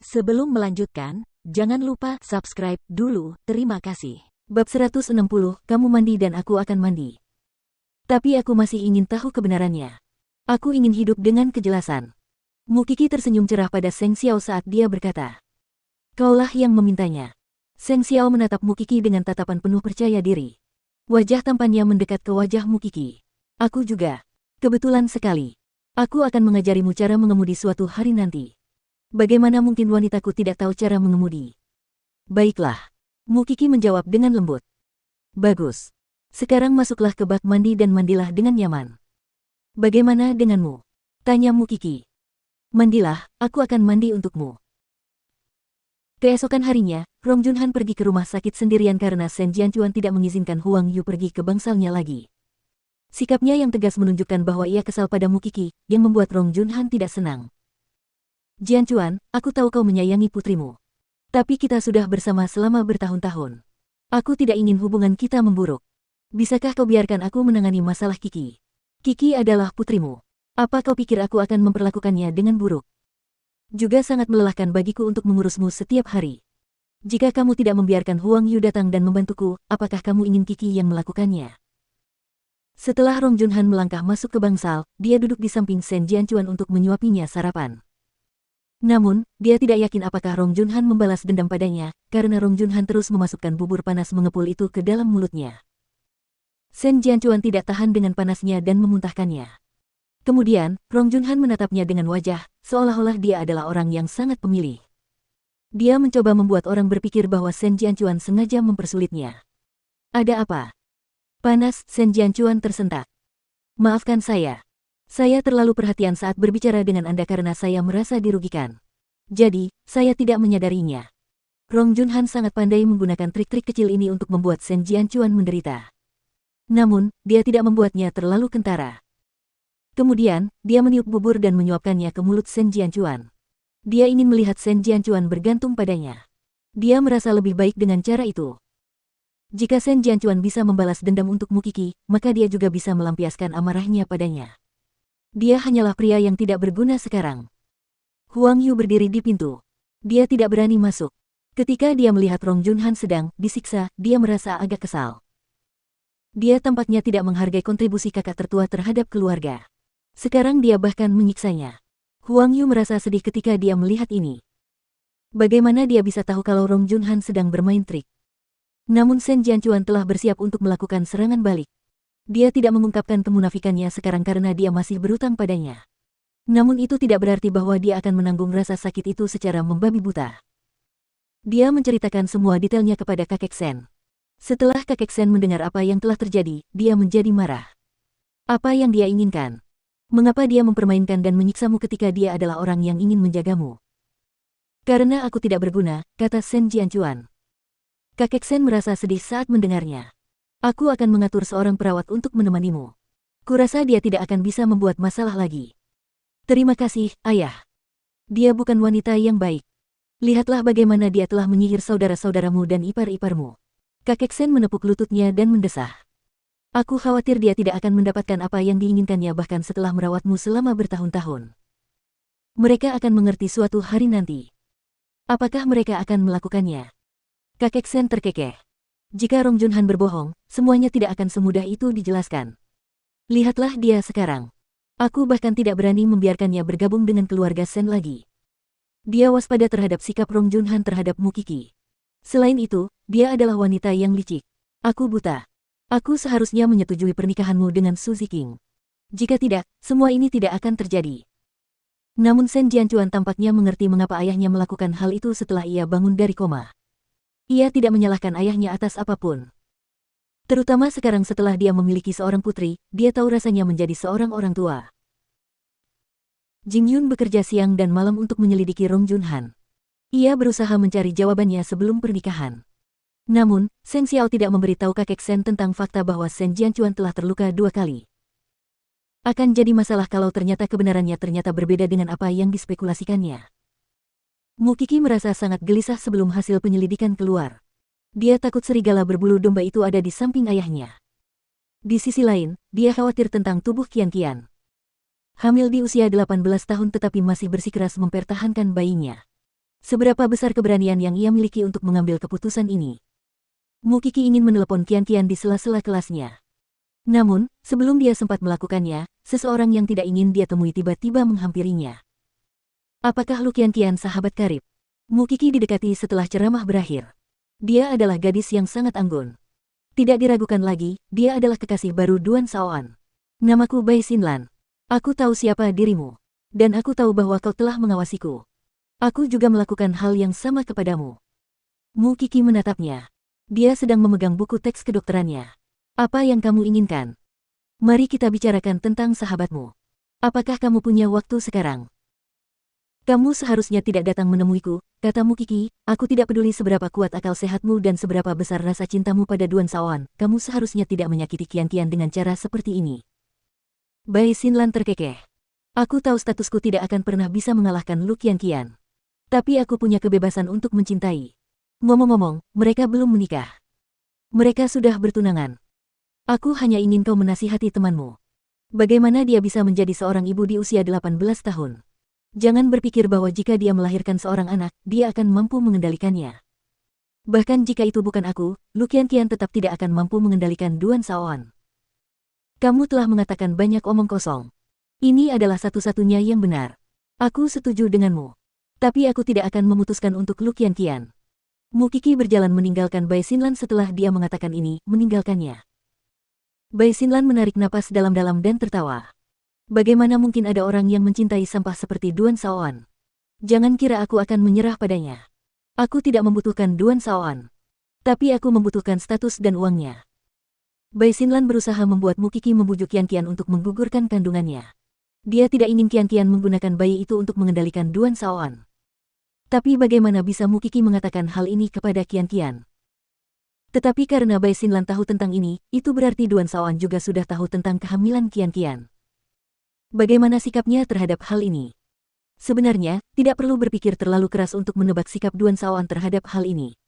Sebelum melanjutkan, jangan lupa subscribe dulu, terima kasih. Bab 160, kamu mandi dan aku akan mandi. Tapi aku masih ingin tahu kebenarannya. Aku ingin hidup dengan kejelasan. Mukiki tersenyum cerah pada Seng Xiao saat dia berkata, "Kaulah yang memintanya." Seng Xiao menatap Mukiki dengan tatapan penuh percaya diri. Wajah tampannya mendekat ke wajah Mukiki. "Aku juga. Kebetulan sekali. Aku akan mengajarimu cara mengemudi suatu hari nanti. Bagaimana mungkin wanitaku tidak tahu cara mengemudi?" "Baiklah." Mukiki menjawab dengan lembut. "Bagus. Sekarang masuklah ke bak mandi dan mandilah dengan nyaman." "Bagaimana denganmu?" tanya Mukiki. "Mandilah, aku akan mandi untukmu." Keesokan harinya, Rong Junhan pergi ke rumah sakit sendirian karena Shen Jianchuan tidak mengizinkan Huang Yu pergi ke bangsalnya lagi. Sikapnya yang tegas menunjukkan bahwa ia kesal pada Mukiki, yang membuat Rong Junhan tidak senang. "Jianchuan, aku tahu kau menyayangi putrimu. Tapi kita sudah bersama selama bertahun-tahun. Aku tidak ingin hubungan kita memburuk. Bisakah kau biarkan aku menangani masalah Kiki? Kiki adalah putrimu. Apa kau pikir aku akan memperlakukannya dengan buruk? Juga sangat melelahkan bagiku untuk mengurusmu setiap hari. Jika kamu tidak membiarkan Huang Yu datang dan membantuku, apakah kamu ingin Kiki yang melakukannya?" Setelah Rong Junhan melangkah masuk ke bangsal, dia duduk di samping Shen Jianchuan untuk menyuapinya sarapan. Namun, dia tidak yakin apakah Rong Junhan membalas dendam padanya, karena Rong Junhan terus memasukkan bubur panas mengepul itu ke dalam mulutnya. Shen Jianchuan tidak tahan dengan panasnya dan memuntahkannya. Kemudian, Rong Junhan menatapnya dengan wajah, seolah-olah dia adalah orang yang sangat pemilih. Dia mencoba membuat orang berpikir bahwa Shen Jianchuan sengaja mempersulitnya. "Ada apa?" "Panas," Shen Jianchuan tersentak. "Maafkan saya. Saya terlalu perhatian saat berbicara dengan Anda karena saya merasa dirugikan. Jadi, saya tidak menyadarinya." Rong Junhan sangat pandai menggunakan trik-trik kecil ini untuk membuat Shen Jianchuan menderita. Namun, dia tidak membuatnya terlalu kentara. Kemudian, dia meniup bubur dan menyuapkannya ke mulut Shen Jianchuan. Dia ingin melihat Shen Jianchuan bergantung padanya. Dia merasa lebih baik dengan cara itu. Jika Shen Jianchuan bisa membalas dendam untuk Mukiki, maka dia juga bisa melampiaskan amarahnya padanya. Dia hanyalah pria yang tidak berguna sekarang. Huang Yu berdiri di pintu. Dia tidak berani masuk. Ketika dia melihat Rong Junhan sedang disiksa, dia merasa agak kesal. Dia tampaknya tidak menghargai kontribusi kakak tertua terhadap keluarga. Sekarang dia bahkan menyiksanya. Huang Yu merasa sedih ketika dia melihat ini. Bagaimana dia bisa tahu kalau Rong Junhan sedang bermain trik? Namun Shen Jianchuan telah bersiap untuk melakukan serangan balik. Dia tidak mengungkapkan kemunafikannya sekarang karena dia masih berutang padanya. Namun itu tidak berarti bahwa dia akan menanggung rasa sakit itu secara membabi buta. Dia menceritakan semua detailnya kepada kakek Shen. Setelah kakek Shen mendengar apa yang telah terjadi, dia menjadi marah. "Apa yang dia inginkan? Mengapa dia mempermainkan dan menyiksamu ketika dia adalah orang yang ingin menjagamu?" "Karena aku tidak berguna," kata Shen Jianchuan. Kakek Shen merasa sedih saat mendengarnya. "Aku akan mengatur seorang perawat untuk menemanimu. Kurasa dia tidak akan bisa membuat masalah lagi." "Terima kasih, Ayah. Dia bukan wanita yang baik. Lihatlah bagaimana dia telah menyihir saudara-saudaramu dan ipar-iparmu." Kakek Shen menepuk lututnya dan mendesah. "Aku khawatir dia tidak akan mendapatkan apa yang diinginkannya bahkan setelah merawatmu selama bertahun-tahun. Mereka akan mengerti suatu hari nanti. Apakah mereka akan melakukannya?" Kakek Shen terkekeh. Jika Rong Junhan berbohong, semuanya tidak akan semudah itu dijelaskan. Lihatlah dia sekarang. Aku bahkan tidak berani membiarkannya bergabung dengan keluarga Shen lagi. Dia waspada terhadap sikap Rong Junhan terhadap Mukiki. Selain itu, dia adalah wanita yang licik. Aku buta. Aku seharusnya menyetujui pernikahanmu dengan Su Ziqing. Jika tidak, semua ini tidak akan terjadi. Namun Shen Jianchuan tampaknya mengerti mengapa ayahnya melakukan hal itu setelah ia bangun dari koma. Ia tidak menyalahkan ayahnya atas apapun. Terutama sekarang setelah dia memiliki seorang putri, dia tahu rasanya menjadi seorang orang tua. Jing Yun bekerja siang dan malam untuk menyelidiki Rong Junhan. Ia berusaha mencari jawabannya sebelum pernikahan. Namun, Seng Xiao tidak memberitahu kakek Shen tentang fakta bahwa Shen Jianchuan telah terluka 2 kali. Akan jadi masalah kalau ternyata kebenarannya ternyata berbeda dengan apa yang dispekulasikannya. Mukiki merasa sangat gelisah sebelum hasil penyelidikan keluar. Dia takut serigala berbulu domba itu ada di samping ayahnya. Di sisi lain, dia khawatir tentang tubuh Qian. Hamil di usia 18 tahun tetapi masih bersikeras mempertahankan bayinya. Seberapa besar keberanian yang ia miliki untuk mengambil keputusan ini? Mukiki ingin menelepon Qian di sela-sela kelasnya. Namun, sebelum dia sempat melakukannya, seseorang yang tidak ingin dia temui tiba-tiba menghampirinya. Apakah Lu Qian sahabat karib? Mukiki didekati setelah ceramah berakhir. Dia adalah gadis yang sangat anggun. Tidak diragukan lagi, dia adalah kekasih baru Duan Shaoan. Namaku Bai Xinlan. Aku tahu siapa dirimu. Dan aku tahu bahwa kau telah mengawasiku. Aku juga melakukan hal yang sama kepadamu. Mukiki menatapnya. Dia sedang memegang buku teks kedokterannya. Apa yang kamu inginkan? Mari kita bicarakan tentang sahabatmu. Apakah kamu punya waktu sekarang? Kamu seharusnya tidak datang menemuiku, kata Mukiki. Aku tidak peduli seberapa kuat akal sehatmu dan seberapa besar rasa cintamu pada Duan Shaoan. Kamu seharusnya tidak menyakiti Qian dengan cara seperti ini. Bai Xinlan terkekeh. Aku tahu statusku tidak akan pernah bisa mengalahkan Lu Qian. Tapi aku punya kebebasan untuk mencintai. Ngomong-ngomong, mereka belum menikah. Mereka sudah bertunangan. Aku hanya ingin kau menasihati temanmu. Bagaimana dia bisa menjadi seorang ibu di usia 18 tahun? Jangan berpikir bahwa jika dia melahirkan seorang anak, dia akan mampu mengendalikannya. Bahkan jika itu bukan aku, Lu Qian tetap tidak akan mampu mengendalikan Duan Shaoan. Kamu telah mengatakan banyak omong kosong. Ini adalah satu-satunya yang benar. Aku setuju denganmu. Tapi aku tidak akan memutuskan untuk Lu Qian. Mukiki berjalan meninggalkan Bai Xinlan setelah dia mengatakan ini, meninggalkannya. Bai Xinlan menarik napas dalam-dalam dan tertawa. Bagaimana mungkin ada orang yang mencintai sampah seperti Duan Shaoan? Jangan kira aku akan menyerah padanya. Aku tidak membutuhkan Duan Shaoan. Tapi aku membutuhkan status dan uangnya. Bai Xinlan berusaha membuat Mukiki membujuk Qian untuk menggugurkan kandungannya. Dia tidak ingin Qian menggunakan bayi itu untuk mengendalikan Duan Shaoan. Tapi bagaimana bisa Mukiki mengatakan hal ini kepada Qian? Tetapi karena Bai Xinlan tahu tentang ini, itu berarti Duan Shaoan juga sudah tahu tentang kehamilan Qian. Bagaimana sikapnya terhadap hal ini? Sebenarnya, tidak perlu berpikir terlalu keras untuk menebak sikap Duan Shaoan terhadap hal ini.